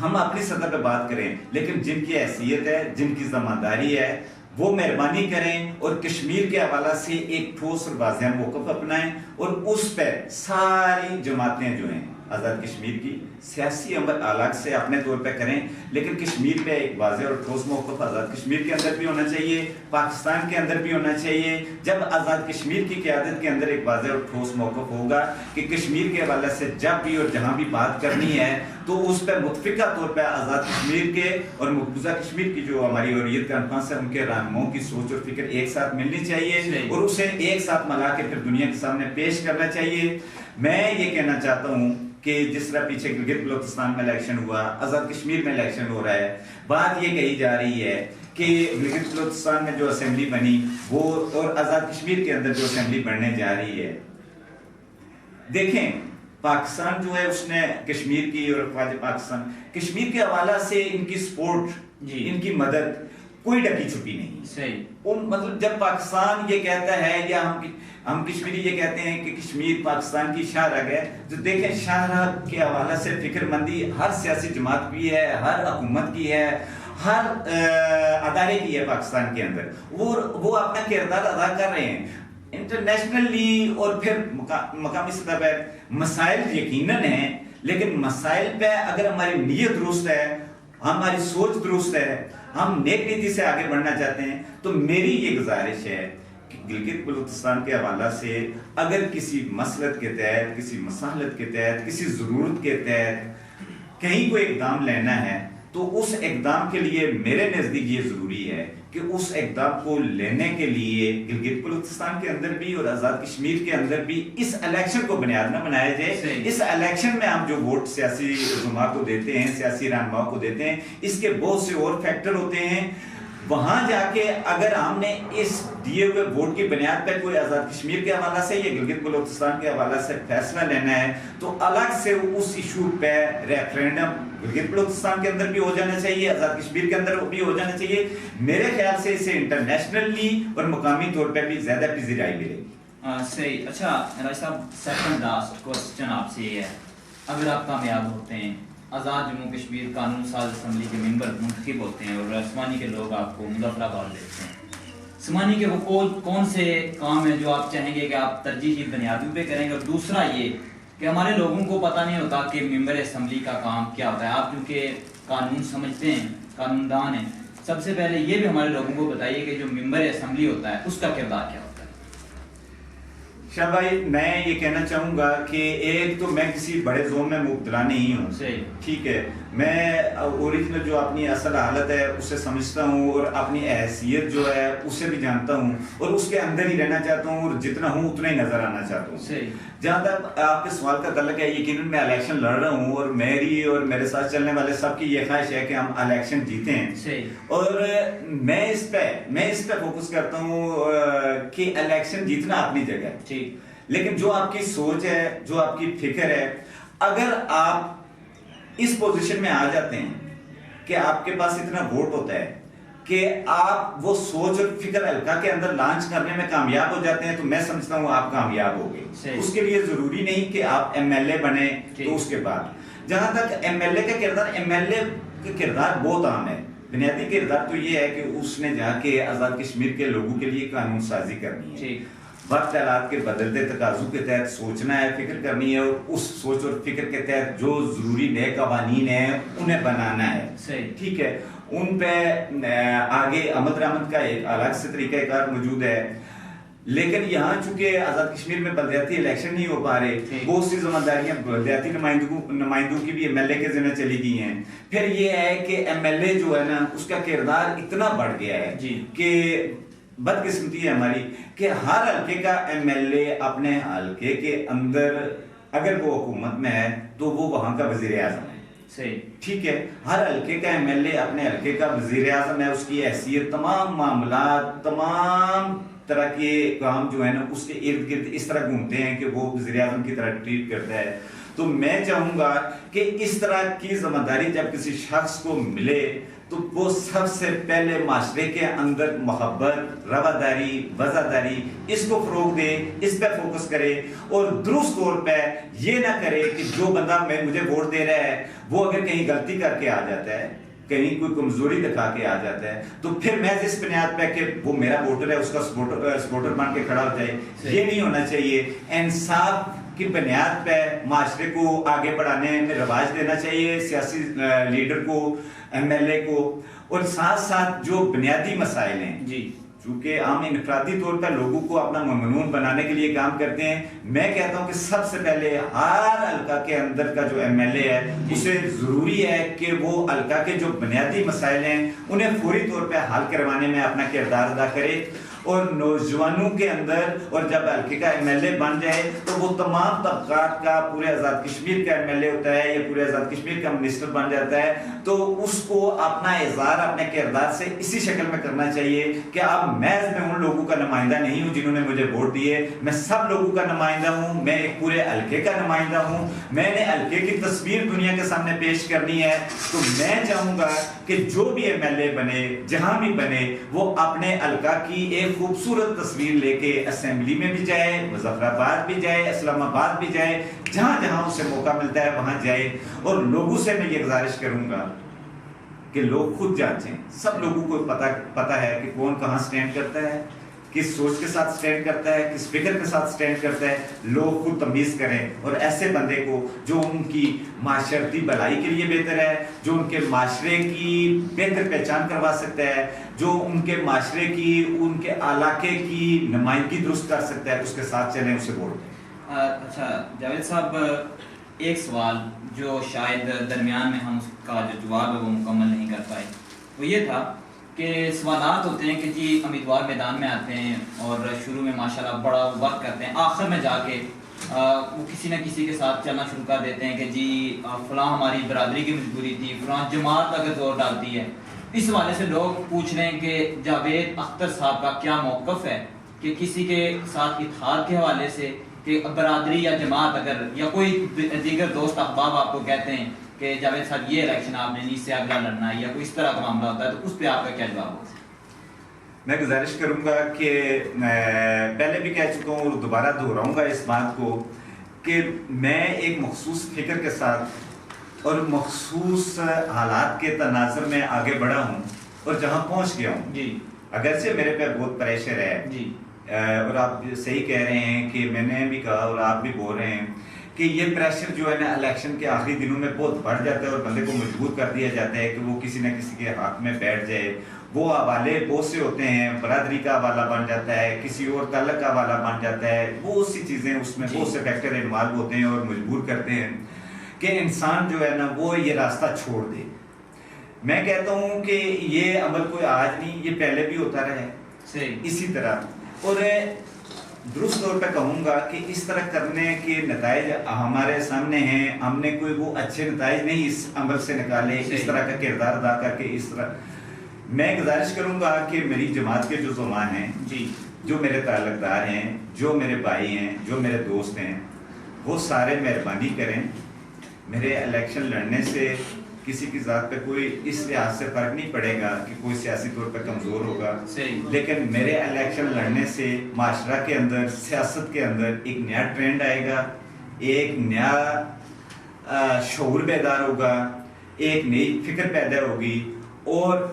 ہم اپنی سطح پہ بات کریں, لیکن جن کی حیثیت ہے, جن کی ذمہ داری ہے, وہ مہربانی کریں اور کشمیر کے حوالہ سے ایک ٹھوس اور واضح موقف اپنائیں, اور اس پہ ساری جماعتیں جو ہیں آزاد کشمیر کی سیاسی عمل الگ سے اپنے طور پہ کریں, لیکن کشمیر پہ ایک واضح اور ٹھوس موقف آزاد کشمیر کے اندر بھی ہونا چاہیے, پاکستان کے اندر بھی ہونا چاہیے. جب آزاد کشمیر کی قیادت کے اندر ایک واضح اور ٹھوس موقف ہوگا کہ کشمیر کے حوالے سے جب بھی اور جہاں بھی بات کرنی ہے تو اس پہ متفقہ طور پہ آزاد کشمیر کے اور مقبوضہ کشمیر کی جو ہماری حریت کانفرنس ہے ان کے رہنماؤں کی سوچ اور فکر ایک ساتھ ملنی چاہیے, اور اسے ایک ساتھ ملا کے پھر دنیا کے سامنے پیش کرنا چاہیے. میں یہ کہنا چاہتا ہوں کہ جس طرح پیچھے گلگت بلوچستان میں الیکشن ہوا, آزاد کشمیر میں الیکشن ہو رہا ہے, بات یہ کہی جا رہی ہے کہ گلگت بلوچستان میں جو اسمبلی بنی وہ اور آزاد کشمیر کے اندر جو اسمبلی بننے جا رہی ہے, دیکھیں پاکستان جو ہے اس نے کشمیر کی اور افواج پاکستان کشمیر کے حوالہ سے ان کی سپورٹ, ان کی مدد کوئی ڈکی چھپی نہیں. صحیح. مطلب جب پاکستان یہ کہتا ہے یا ہم کشمیری یہ کہتے ہیں کہ کشمیر پاکستان کی شاہ رگ ہے, تو دیکھیں شاہ رگ کے حوالہ سے فکر مندی ہر سیاسی جماعت کی ہے, ہر حکومت کی ہے, ہر ادارے کی ہے پاکستان کے اندر, وہ اپنا کردار ادا کر رہے ہیں انٹرنیشنلی. اور پھر مقامی سطح پہ مسائل یقیناً ہیں, لیکن مسائل پہ اگر ہماری نیت درست ہے, ہماری سوچ درست ہے, ہم نیک نیتی سے آگے بڑھنا چاہتے ہیں, تو میری یہ گزارش ہے کہ گلگت بلوچستان کے حوالہ سے اگر کسی مسلط کے تحت, کسی مسالت کے تحت, کسی ضرورت کے تحت کہیں کوئی اقدام لینا ہے تو اس اقدام کے لیے میرے نزدیک یہ ضروری ہے کہ اس اقدام کو لینے کے لیے گلگت بلوچستان کے اندر بھی اور آزاد کشمیر کے اندر بھی اس الیکشن کو بنیاد نہ بنایا جائے. اس الیکشن میں ہم جو ووٹ سیاسی رہنما کو دیتے ہیں, سیاسی رہنماؤں کو دیتے ہیں, اس کے بہت سے اور فیکٹر ہوتے ہیں. وہاں جا کے اگر ہم نے اس دیے ہوئے ووٹ کی بنیاد پہ کوئی آزاد کشمیر کے حوالہ سے یا گلگت بلوچستان کے حوالہ سے فیصلہ لینا ہے تو الگ سے اس ایشو پہ ریفرینڈم گلگت بلوچستان کے اندر بھی ہو جانا چاہیے, آزاد کشمیر کے اندر بھی ہو جانا چاہیے. میرے خیال سے اسے انٹرنیشنلی اور مقامی طور پہ بھی زیادہ پذیرائی ملے گی. صحیح. اچھا راج صاحب, سیکنڈ لاسٹ کوسچن آپ سے یہ ہے, اگر آپ کامیاب ہوتے ہیں, آزاد جموں کشمیر قانون ساز اسمبلی کے ممبر منتخب ہوتے ہیں اور سمانی کے لوگ آپ کو مظفر آباد دیتے ہیں, سمانی کے وہ کون سے کام ہیں جو آپ چاہیں گے کہ آپ ترجیحی بنیادوں پہ کریں گے؟ اور دوسرا یہ کہ ہمارے لوگوں کو پتہ نہیں ہوتا کہ ممبر اسمبلی کا کام کیا ہوتا ہے. آپ کیونکہ قانون سمجھتے ہیں, قانون دان ہیں, سب سے پہلے یہ بھی ہمارے لوگوں کو بتائیے کہ جو ممبر اسمبلی ہوتا ہے اس کا کردار کیا ہوتا ہے؟ شاہ بھائی میں یہ کہنا چاہوں گا کہ ایک تو میں کسی بڑے زوم میں مبتلا نہیں ہوں, ٹھیک ہے, میں اوریجنل جو اپنی اصل حالت ہے اسے سمجھتا ہوں اور اپنی حیثیت جو ہے اسے بھی جانتا ہوں اور اس کے اندر ہی رہنا چاہتا ہوں اور جتنا ہوں اتنا ہی نظر آنا چاہتا ہوں. جہاں تک آپ کے سوال کا تعلق ہے، یقیناً میں الیکشن لڑ رہا ہوں اور میری اور میرے ساتھ چلنے والے سب کی یہ خواہش ہے کہ ہم الیکشن جیتیں، اور میں اس پہ فوکس کرتا ہوں کہ الیکشن جیتنا اپنی جگہ ہے، لیکن جو آپ کی سوچ ہے، جو آپ کی فکر ہے، اگر آپ اس پوزیشن میں آ جاتے ہیں کہ آپ کے پاس اتنا ووٹ ہوتا ہے کہ آپ وہ سوچ اور فکر حلقہ کے اندر لانچ کرنے میں کامیاب ہو جاتے ہیں، تو میں سمجھتا ہوں آپ کامیاب ہو گئے. اس کے لیے ضروری نہیں کہ آپ ایم ایل اے بنے. تو اس کے بعد جہاں تک ایم ایل اے کا کردار بہت عام ہے. بنیادی کردار تو یہ ہے کہ اس نے جا کے آزاد کشمیر کے لوگوں کے لیے قانون سازی کرنی ہے، وقت حالات کے بدلتے تقاضوں کے تحت سوچنا ہے، فکر کرنی ہے، اور اس سوچ اور فکر کے تحت جو ضروری نئے قوانین ہیں انہیں بنانا ہے. ٹھیک ہے، ان پہ آگے عمل درآمد کا ایک الگ سے طریقہ کار موجود ہے. لیکن یہاں چونکہ آزاد کشمیر میں بلدیاتی الیکشن نہیں ہو پا رہے، بہت سی ذمہ داریاں بلدیاتی نمائندوں کی بھی ایم ایل اے کے ذمہ چلی گئی ہیں. پھر یہ ہے کہ ایم ایل اے جو ہے نا اس کا کردار اتنا بڑھ گیا ہے کہ بدقسمتی ہے ہماری کہ ہر حلقے کا ایم ایل اے اپنے حلقے کے اندر اگر وہ حکومت میں ہے تو وہ وہاں کا وزیر اعظم ہے. ٹھیک ہے، ہر حلقے کا ایم ایل اے اپنے حلقے کا وزیر اعظم ہے. اس کی حیثیت تمام معاملات، تمام طرح کے کام جو ہے نا اس کے ارد گرد اس طرح گھومتے ہیں کہ وہ وزیر اعظم کی طرح ٹریٹ کرتا ہے. تو میں چاہوں گا کہ اس طرح کی ذمہ داری جب کسی شخص کو ملے تو وہ سب سے پہلے معاشرے کے اندر محبت، رواداری، وفاداری اس کو فروغ دے، اس پہ فوکس کرے، اور درست طور پہ یہ نہ کرے کہ جو بندہ مجھے ووٹ دے رہا ہے وہ اگر کہیں غلطی کر کے آ جاتا ہے، کہیں کوئی کمزوری دکھا کے آ جاتا ہے، تو پھر میں اس بنیاد پہ کہ وہ میرا ووٹر ہے اس کا سپورٹر بن کے کھڑا ہو جائے. یہ نہیں ہونا چاہیے. انصاف کی بنیاد پہ معاشرے کو آگے بڑھانے میں رواج دینا چاہیے، سیاسی لیڈر کو، ایم ایل اے کو، اور ساتھ ساتھ جو بنیادی مسائل ہیں چونکہ عام انفرادی طور پر لوگوں کو اپنا ممنون بنانے کے لیے کام کرتے ہیں. میں کہتا ہوں کہ سب سے پہلے ہر حلقہ کے اندر کا جو ایم ایل اے ہے اسے ضروری ہے کہ وہ حلقہ کے جو بنیادی مسائل ہیں انہیں فوری طور پہ حل کروانے میں اپنا کردار ادا کرے. اور نوجوانوں کے اندر، اور جب حلقے کا ایم ایل اے بن جائے تو وہ تمام طبقات کا، پورے آزاد کشمیر کا ایم ایل اے ہوتا ہے یا پورے آزاد کشمیر کا منسٹر بن جاتا ہے، تو اس کو اپنا اظہار اپنے کردار سے اسی شکل میں کرنا چاہیے کہ اب محض میں ان لوگوں کا نمائندہ نہیں ہوں جنہوں نے مجھے ووٹ دیے، میں سب لوگوں کا نمائندہ ہوں، میں ایک پورے حلقے کا نمائندہ ہوں، میں نے حلقے کی تصویر دنیا کے سامنے پیش کرنی ہے. تو میں چاہوں گا کہ جو بھی ایم ایل اے بنے، جہاں بھی بنے، وہ اپنے حلقہ کی ایک خوبصورت تصویر لے کے اسمبلی میں بھی جائے، مظفر آباد بھی جائے، اسلام آباد بھی جائے، جہاں جہاں اسے موقع ملتا ہے وہاں جائے. اور لوگوں سے میں یہ گزارش کروں گا کہ لوگ خود جانچیں. سب لوگوں کو پتہ ہے کہ کون کہاں سٹینڈ کرتا ہے، کس سوچ کے ساتھ سٹینڈ کرتا ہے، کس فکر کے ساتھ سٹینڈ کرتا ہے. لوگ خود تمیز کریں اور ایسے بندے کو جو ان کی معاشرتی بھلائی کے لیے بہتر ہے، جو ان کے معاشرے کی بہتر پہچان کروا سکتا ہے، جو ان کے معاشرے کی، ان کے علاقے کی نمائندگی درست کر سکتا ہے، اس کے ساتھ چلیں، اسے ووٹ دیں. اچھا جاوید صاحب، ایک سوال جو شاید درمیان میں ہم اس کا جو جواب ہے وہ مکمل نہیں کر پائے، وہ یہ تھا کہ سوالات ہوتے ہیں کہ جی امیدوار میدان میں آتے ہیں اور شروع میں ماشاءاللہ بڑا وقت کرتے ہیں، آخر میں جا کے وہ کسی نہ کسی کے ساتھ چلنا شروع کر دیتے ہیں کہ جی فلاں ہماری برادری کی مجبوری تھی، فلاں جماعت اگر زور ڈالتی ہے. اس حوالے سے لوگ پوچھ رہے ہیں کہ جاوید اختر صاحب کا کیا موقف ہے کہ کسی کے ساتھ اتحاد کے حوالے سے، کہ برادری یا جماعت اگر یا کوئی دیگر دوست احباب آپ کو کہتے ہیں کہ جاوید صاحب یہ الیکشن آپ نے نہیں سے اگلا لڑنا ہے یا کوئی اس طرح کا معاملہ ہوتا ہے، تو اس پہ آپ کا کیا جواب ہوگا؟ میں گزارش کروں گا کہ پہلے بھی کہہ چکا ہوں اور دوبارہ دہراؤں گا اس بات کو کہ میں ایک مخصوص فکر کے ساتھ اور مخصوص حالات کے تناظر میں آگے بڑھا ہوں اور جہاں پہنچ گیا ہوں. اگرچہ میرے پہ بہت پریشر ہے اور آپ صحیح کہہ رہے ہیں کہ میں نے بھی کہا اور آپ بھی بول رہے ہیں کہ یہ پریشر جو ہے نا الیکشن کے آخری دنوں میں بہت بڑھ جاتا ہے اور بندے کو مجبور کر دیا جاتا ہے کہ وہ کسی نہ کسی کے حق میں بیٹھ جائے. وہ حوالے بہت سے ہوتے ہیں، برادری کا حوالہ بن جاتا ہے، کسی اور تعلق کا حوالہ بن جاتا ہے، بہت سی چیزیں اس میں بہت سے فیکٹر انوالو ہوتے ہیں اور مجبور کرتے ہیں کہ انسان جو ہے نا وہ یہ راستہ چھوڑ دے. میں کہتا ہوں کہ یہ عمل کوئی آج نہیں، یہ پہلے بھی ہوتا رہا ہے اسی طرح. اور درست طور پہ کہوں گا کہ اس طرح کرنے کے نتائج ہمارے سامنے ہیں. ہم نے کوئی وہ اچھے نتائج نہیں اس عمل سے نکالے، اس طرح کا کردار ادا کر کے. اس طرح میں گزارش کروں گا کہ میری جماعت کے جو زعماء ہیں، جو میرے تعلق دار ہیں، جو میرے بھائی ہیں، جو میرے دوست ہیں، وہ سارے مہربانی کریں. میرے الیکشن لڑنے سے کسی کی ذات پہ کوئی اس لحاظ سے فرق نہیں پڑے گا کہ کوئی سیاسی طور پہ کمزور ہوگا، لیکن میرے الیکشن لڑنے سے معاشرہ کے اندر، سیاست کے اندر ایک نیا ٹرینڈ آئے گا، ایک نیا شعور بیدار ہوگا، ایک نئی فکر پیدا ہوگی. اور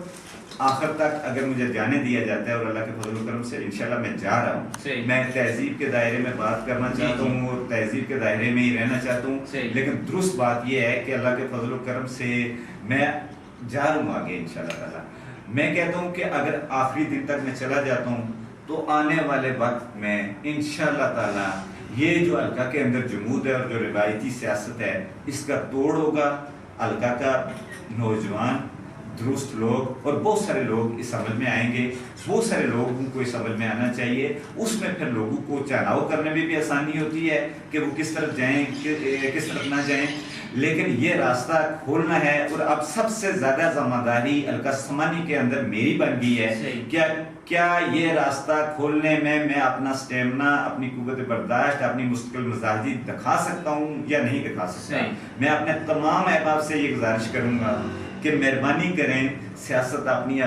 آخر تک اگر مجھے جانے دیا جاتا ہے، اور اللہ کے فضل و کرم سے انشاءاللہ میں جا رہا ہوں، میں تہذیب کے دائرے میں بات کرنا چاہتا ہوں اور تہذیب کے دائرے میں ہی رہنا چاہتا ہوں. لیکن درست بات یہ ہے کہ اللہ کے فضل و کرم سے میں جا رہا ہوں آگے انشاءاللہ تعالیٰ. میں کہتا ہوں کہ اگر آخری دن تک میں چلا جاتا ہوں تو آنے والے وقت میں انشاءاللہ تعالیٰ یہ جو حلقہ کے اندر جمود ہے اور جو روایتی سیاست ہے، اس کا توڑ ہوگا. حلقہ کا نوجوان درست لوگ اور بہت سارے لوگ اس عمل میں آئیں گے. بہت سارے لوگوں کو اس عمل میں آنا چاہیے. اس میں پھر لوگوں کو چناؤ کرنے میں بھی آسانی ہوتی ہے کہ وہ کس طرف جائیں کس طرف نہ جائیں. لیکن یہ راستہ کھولنا ہے. اور اب سب سے زیادہ ذمہ داری حلقہ سمانی کے اندر میری بن گئی ہے. کیا یہ راستہ کھولنے میں اپنا سٹیمنا، اپنی قوت برداشت، اپنی مستقل مزاجی دکھا سکتا ہوں یا نہیں دکھا سکتا؟ میں اپنے تمام احباب سے یہ گزارش کروں گا کہ مہربانی کریں. سیاست اپنی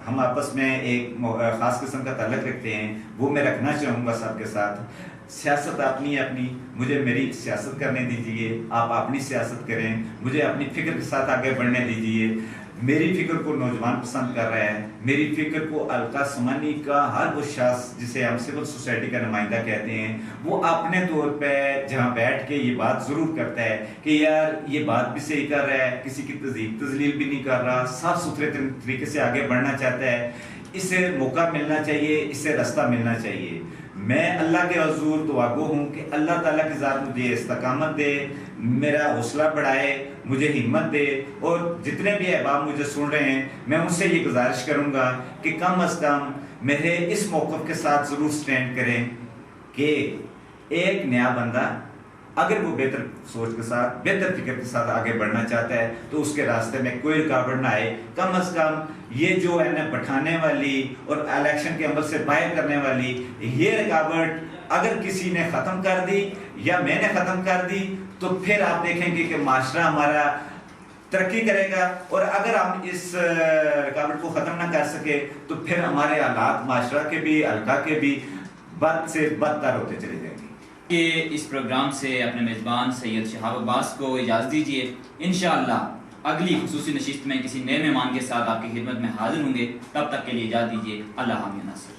ہم آپس میں ایک خاص قسم کا تعلق رکھتے ہیں، وہ میں رکھنا چاہوں گا سب کے ساتھ. سیاست اپنی مجھے میری سیاست کرنے دیجئے، آپ اپنی سیاست کریں. مجھے اپنی فکر کے ساتھ آگے بڑھنے دیجئے. میری فکر کو نوجوان پسند کر رہا ہے. میری فکر کو حلقہ سمانی کا ہر وہ شخص جسے ہم سول سوسائٹی کا نمائندہ کہتے ہیں، وہ اپنے طور پہ جہاں بیٹھ کے یہ بات ضرور کرتا ہے کہ یار یہ بات بھی صحیح کر رہا ہے، کسی کی تذلیل بھی نہیں کر رہا، صاف ستھرے طریقے سے آگے بڑھنا چاہتا ہے. اسے موقع ملنا چاہیے، اسے رستہ ملنا چاہیے. میں اللہ کے حضور دعا گو ہوں کہ اللہ تعالیٰ کی ذات مجھے استقامت دے، میرا حوصلہ بڑھائے، مجھے ہمت دے. اور جتنے بھی احباب مجھے سن رہے ہیں، میں ان سے یہ گزارش کروں گا کہ کم از کم میرے اس موقف کے ساتھ ضرور سٹینڈ کریں کہ ایک نیا بندہ اگر وہ بہتر سوچ کے ساتھ، بہتر فکر کے ساتھ آگے بڑھنا چاہتا ہے تو اس کے راستے میں کوئی رکاوٹ نہ آئے. کم از کم یہ جو ہے نا بٹھانے والی اور الیکشن کے عمل سے باہر کرنے والی یہ رکاوٹ اگر کسی نے ختم کر دی یا میں نے ختم کر دی تو پھر آپ دیکھیں گے کہ معاشرہ ہمارا ترقی کرے گا. اور اگر ہم اس رکاوٹ کو ختم نہ کر سکے تو پھر ہمارے حالات معاشرہ کے بھی، حلقہ کے بھی بد سے بدتر ہوتے چلے جائیں گے. کہ اس پروگرام سے اپنے میزبان سید شہاب عباس کو اجازت دیجیے. انشاءاللہ اگلی خصوصی نشست میں کسی نئے مہمان کے ساتھ آپ کی خدمت میں حاضر ہوں گے. تب تک کے لیے اجازت دیجیے. اللہ حافظ.